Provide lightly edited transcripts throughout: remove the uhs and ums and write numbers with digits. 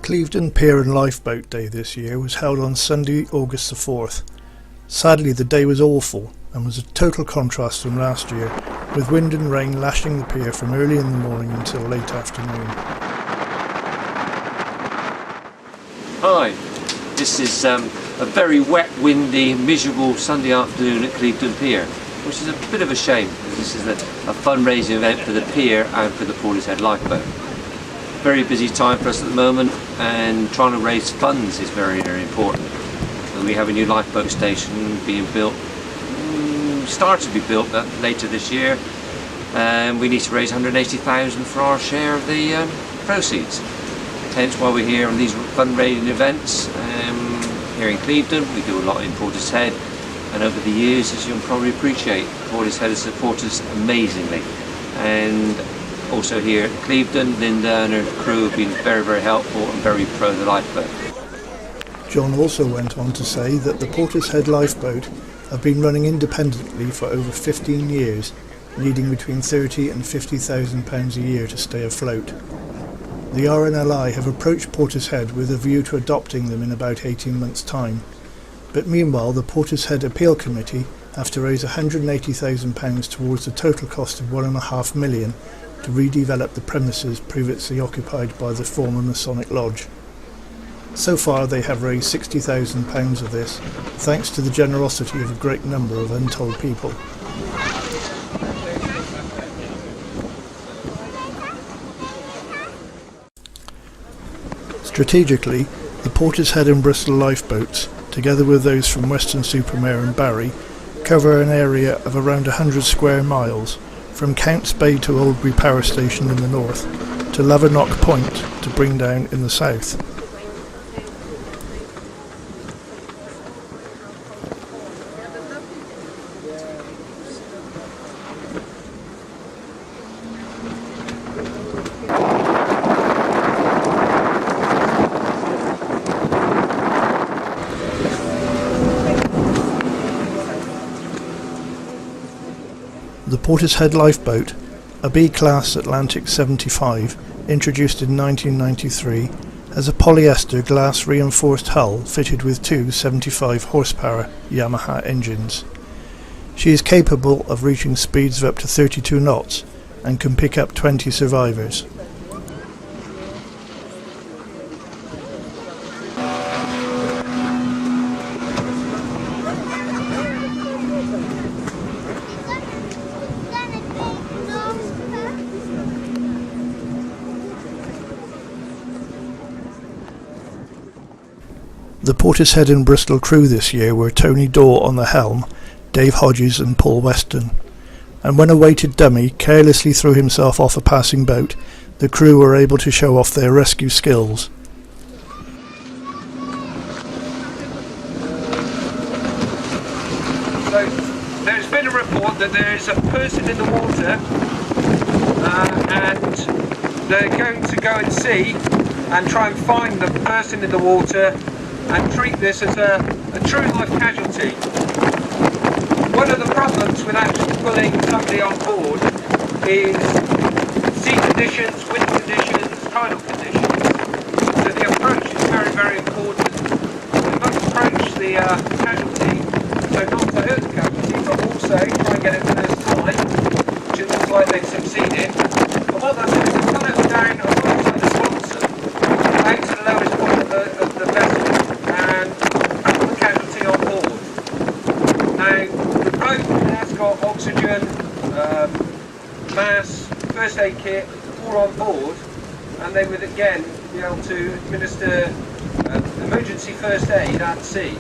Clevedon Pier and Lifeboat Day this year was held on Sunday, August the 4th. Sadly, the day was awful and was a total contrast from last year, with wind and rain lashing the pier from early in the morning until late afternoon. Hi, this is a very wet, windy, miserable Sunday afternoon at Clevedon Pier, which is a bit of a shame because this is a fundraising event for the pier and for the Portishead Lifeboat. Very busy time for us at the moment, and trying to raise funds is very, very important. And we have a new lifeboat station being built, started to be built later this year, and we need to raise 180,000 for our share of the proceeds. Hence why we're here on these fundraising events here in Clevedon. We do a lot in Portishead, and over the years, as you'll probably appreciate, Portishead has supported us amazingly. And also here at Clevedon, Linda and her crew have been very, very helpful and very pro the lifeboat. John also went on to say that the Portishead Lifeboat have been running independently for over 15 years, needing between £30,000 and £50,000 a year to stay afloat. The RNLI have approached Portishead with a view to adopting them in about 18 months' time, but meanwhile the Portishead Appeal Committee have to raise £180,000 towards the total cost of £1.5 million to redevelop the premises previously occupied by the former Masonic Lodge. So far they have raised £60,000 of this, thanks to the generosity of a great number of untold people. Strategically, the Portishead and Bristol lifeboats, together with those from Weston-super-Mare and Barry, cover an area of around 100 square miles, from Counts Bay to Oldbury Power Station in the north, to Lavernock Point to Bringdown in the south. The Portishead Lifeboat, a B-class Atlantic 75, introduced in 1993, has a polyester glass reinforced hull fitted with two 75 horsepower Yamaha engines. She is capable of reaching speeds of up to 32 knots and can pick up 20 survivors. The Portishead and Bristol crew this year were Tony Daw on the helm, Dave Hodges and Paul Weston, and when a weighted dummy carelessly threw himself off a passing boat, the crew were able to show off their rescue skills. So there's been a report that there is a person in the water and they're going to go and see and try and find the person in the water and treat this as a true life casualty. One of the problems with actually pulling somebody on board is sea conditions, wind conditions, tidal conditions. So the approach is very, very important. We must approach the casualty, so not to hurt the casualty, but also try and get it to their side, which it looks like they've succeeded. But what they'll do is pull it down alongside the sponsor, out to the lowest point of the vessel, and put the casualty on board. Now, the boat has got oxygen, mask, first aid kit, all on board, and they would again be able to administer emergency first aid at sea.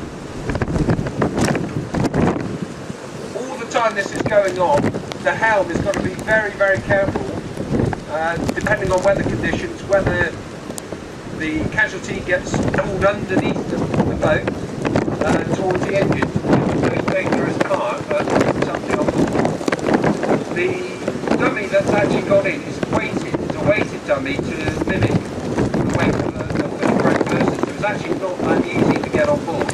All the time this is going on, the helm has got to be very, very careful depending on weather conditions, whether the casualty gets pulled underneath the boat towards the engine. It's a dangerous part, but something on board. The dummy that's actually gone in is weighted. It's a weighted dummy to mimic the weight of a fully grown person. So it's actually not that easy to get on board.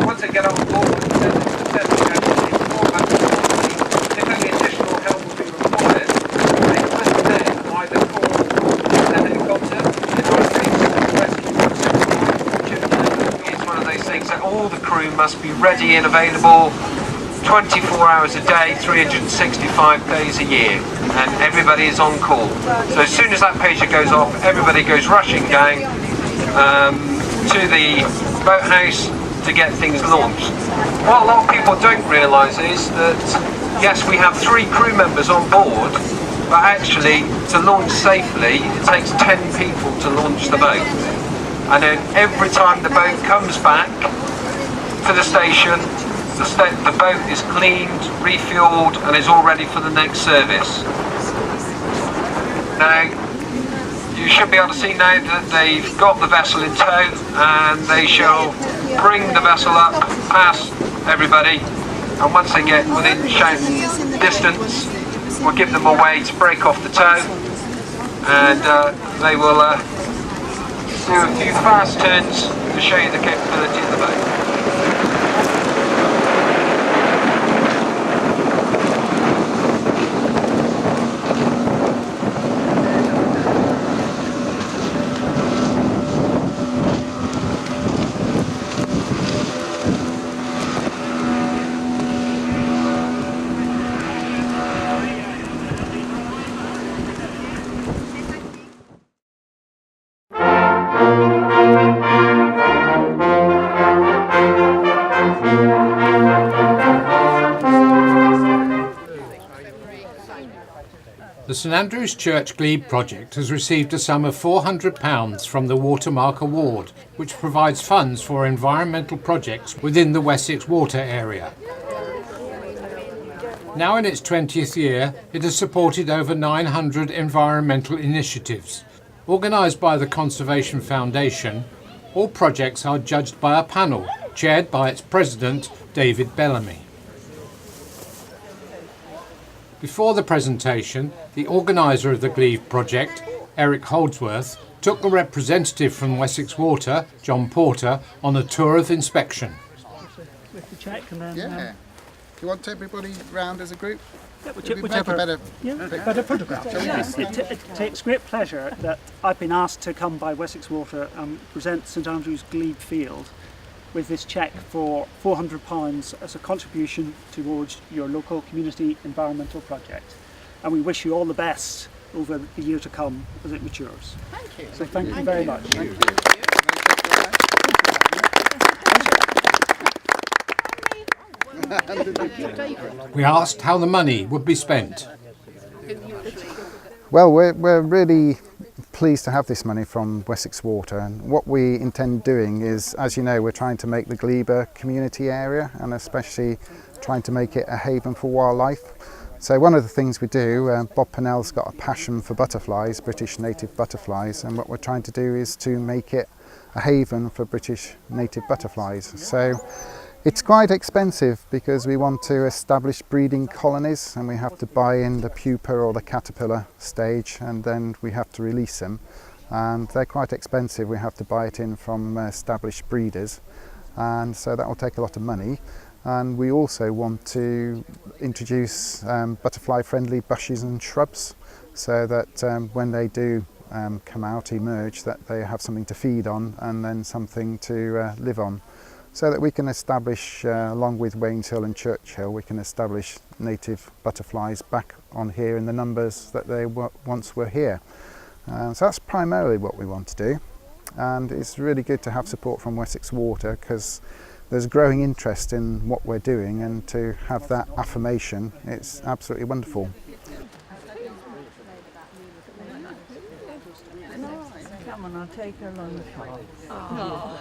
Once they get on board, then the testing actually is more back to the if any additional help will be required, they must then either call the helicopter, in our case, the rescue is one of those things that all the crew must be ready and available 24 hours a day, 365 days a year, and everybody is on call. So as soon as that pager goes off, everybody goes rushing down to the boathouse to get things launched. What a lot of people don't realise is that yes, we have 3 crew members on board, but actually to launch safely it takes 10 people to launch the boat, and then every time the boat comes back to the station, the boat is cleaned, refuelled, and is all ready for the next service. Now, you should be able to see now that they've got the vessel in tow, and they shall bring the vessel up past everybody, and once they get within shouting distance, we'll give them a way to break off the tow, and they will do a few fast turns to show you the capability of the boat. The St Andrew's Church Glebe project has received a sum of £400 from the Watermark Award, which provides funds for environmental projects within the Wessex water area. Now in its 20th year, it has supported over 900 environmental initiatives. Organised by the Conservation Foundation, all projects are judged by a panel, chaired by its president, David Bellamy. Before the presentation, the organiser of the Glebe project, Eric Holdsworth, took a representative from Wessex Water, John Porter, on a tour of inspection. With the cheque and then... Yeah. Do you want everybody round as a group? Yeah, Whichever. better photograph. Yes, it takes great pleasure that I've been asked to come by Wessex Water and present St Andrew's Glebe Field with this cheque for £400 as a contribution towards your local community environmental project. And we wish you all the best over the year to come as it matures. Thank you. So thank you very much. Thank you. We asked how the money would be spent. Well, we're really pleased to have this money from Wessex Water, and what we intend doing is, as you know, we're trying to make the Glebe a community area, and especially trying to make it a haven for wildlife. So one of the things we do, Bob Pennell's got a passion for butterflies, British native butterflies, and what we're trying to do is to make it a haven for British native butterflies. So it's quite expensive because we want to establish breeding colonies, and we have to buy in the pupa or the caterpillar stage, and then we have to release them, and they're quite expensive. We have to buy it in from established breeders, and so that will take a lot of money. And we also want to introduce butterfly friendly bushes and shrubs, so that when they do come out, emerge, that they have something to feed on and then something to live on. So that we can establish, along with Waynes Hill and Churchill, we can establish native butterflies back on here in the numbers that they once were here. So that's primarily what we want to do, and it's really good to have support from Wessex Water because there's growing interest in what we're doing, and to have that affirmation, it's absolutely wonderful. Come on, I'll take her along the shore.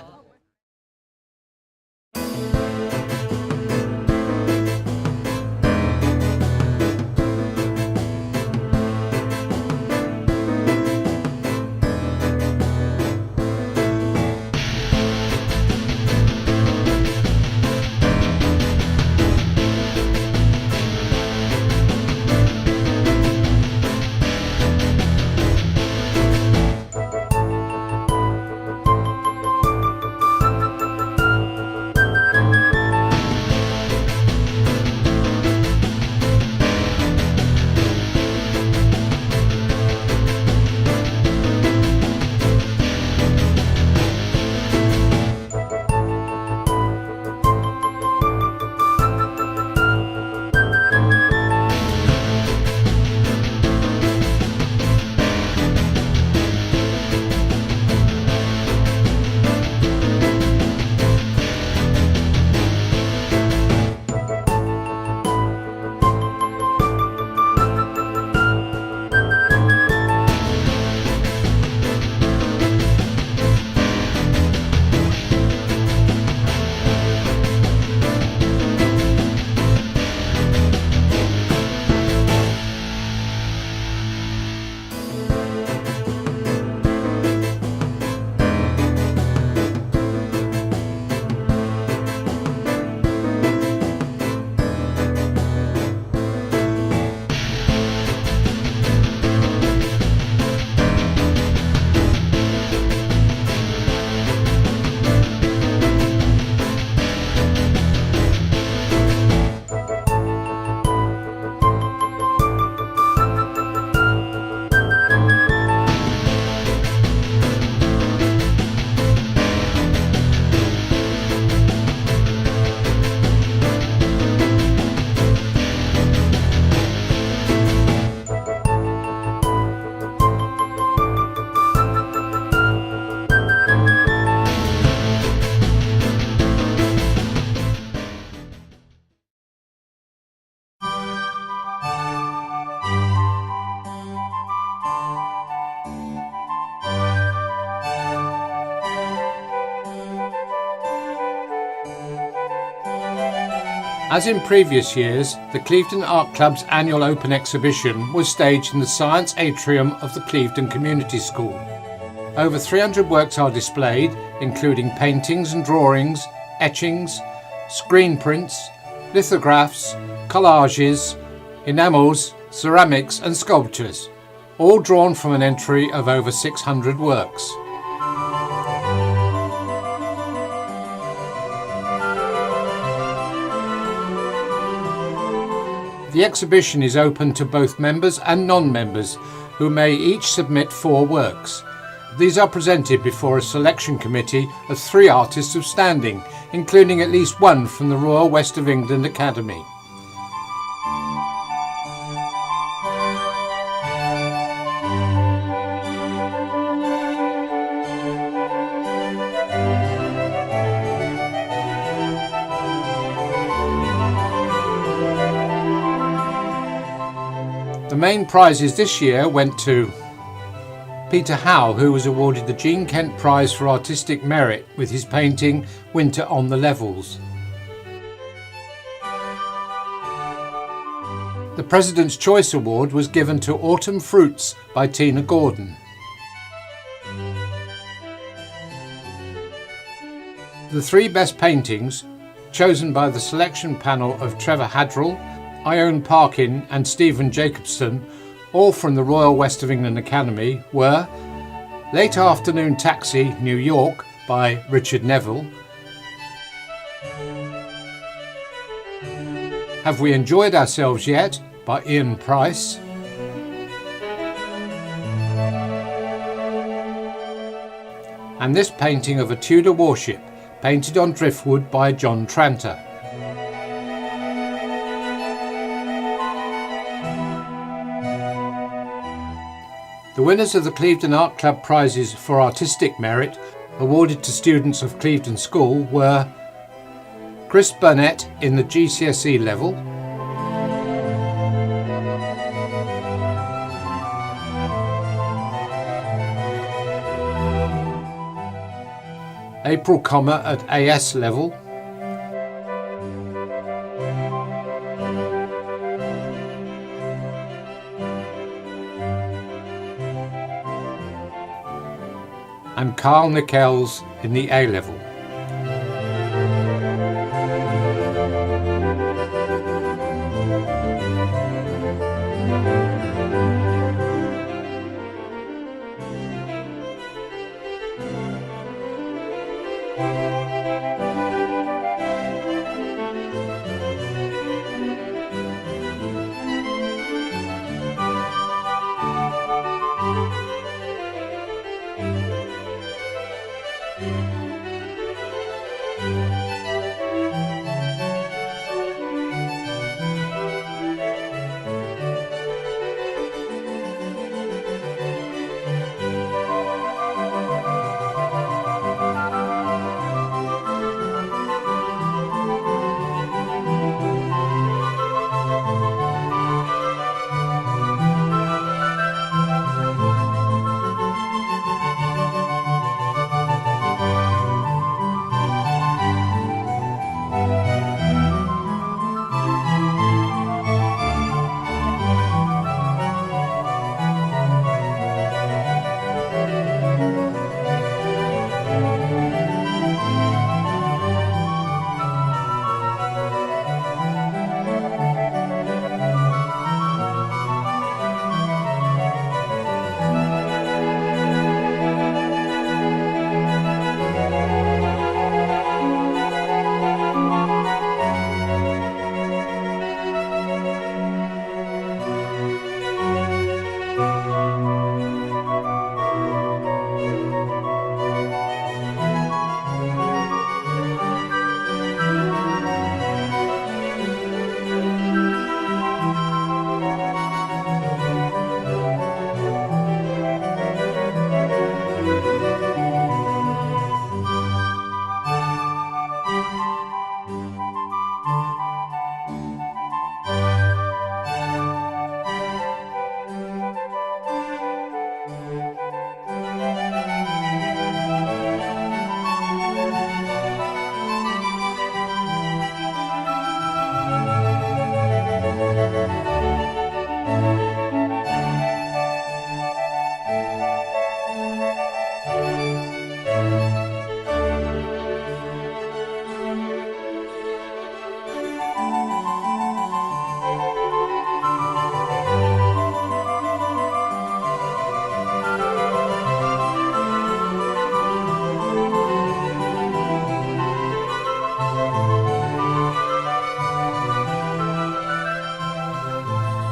As in previous years, the Clevedon Art Club's annual open exhibition was staged in the Science Atrium of the Clevedon Community School. Over 300 works are displayed, including paintings and drawings, etchings, screen prints, lithographs, collages, enamels, ceramics and sculptures, all drawn from an entry of over 600 works. The exhibition is open to both members and non-members, who may each submit 4 works. These are presented before a selection committee of 3 artists of standing, including at least one from the Royal West of England Academy. The main prizes this year went to Peter Howe, who was awarded the Jean Kent Prize for Artistic Merit with his painting Winter on the Levels. The President's Choice Award was given to Autumn Fruits by Tina Gordon. The 3 best paintings, chosen by the selection panel of Trevor Hadrell, Ione Parkin and Stephen Jacobson, all from the Royal West of England Academy, were Late Afternoon Taxi, New York by Richard Neville, Have We Enjoyed Ourselves Yet by Ian Price, and this painting of a Tudor warship painted on driftwood by John Tranter. The winners of the Clevedon Art Club prizes for artistic merit, awarded to students of Clevedon School, were Chris Burnett in the GCSE level, April Comma at AS level, and Carl Nichols in the A level.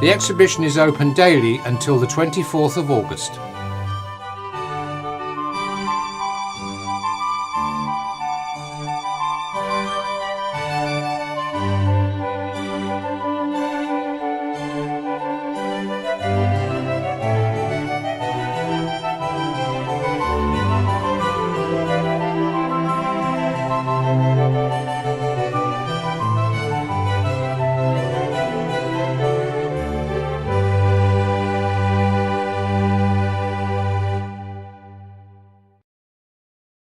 The exhibition is open daily until the 24th of August.